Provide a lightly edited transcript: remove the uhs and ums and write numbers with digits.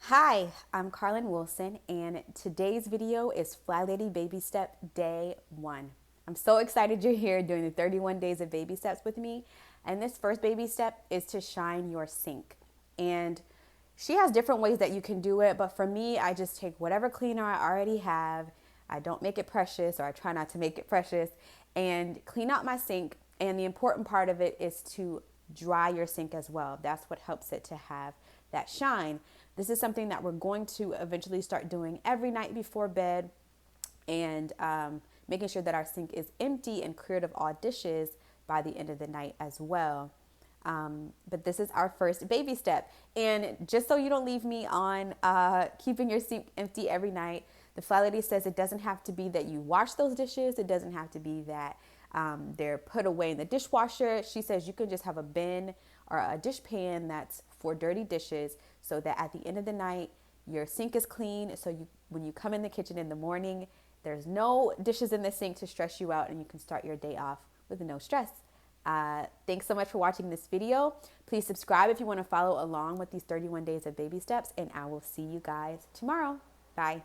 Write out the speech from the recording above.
Hi, I'm Carlin Wilson, and today's video is FlyLady Baby Step Day 1. I'm so excited you're here doing the 31 days of baby steps with me. And this first baby step is to shine your sink. And she has different ways that you can do it, but for me, I just take whatever cleaner I already have. I don't make it precious, or I try not to make it precious, and clean out my sink. And the important part of it is to dry your sink as well. That's what helps it to have that shine. This is something that we're going to eventually start doing every night before bed, and making sure that our sink is empty and cleared of all dishes by the end of the night as well. But this is our first baby step. And just so you don't leave me on keeping your sink empty every night, the FlyLady says it doesn't have to be that you wash those dishes. It doesn't have to be that they're put away in the dishwasher. She says you can just have a bin or a dish pan that's for dirty dishes, so that at the end of the night, your sink is clean. So when you come in the kitchen in the morning, there's no dishes in the sink to stress you out, and you can start your day off with no stress. Thanks so much for watching this video. Please subscribe if you want to follow along with these 31 days of baby steps, and I will see you guys tomorrow. Bye.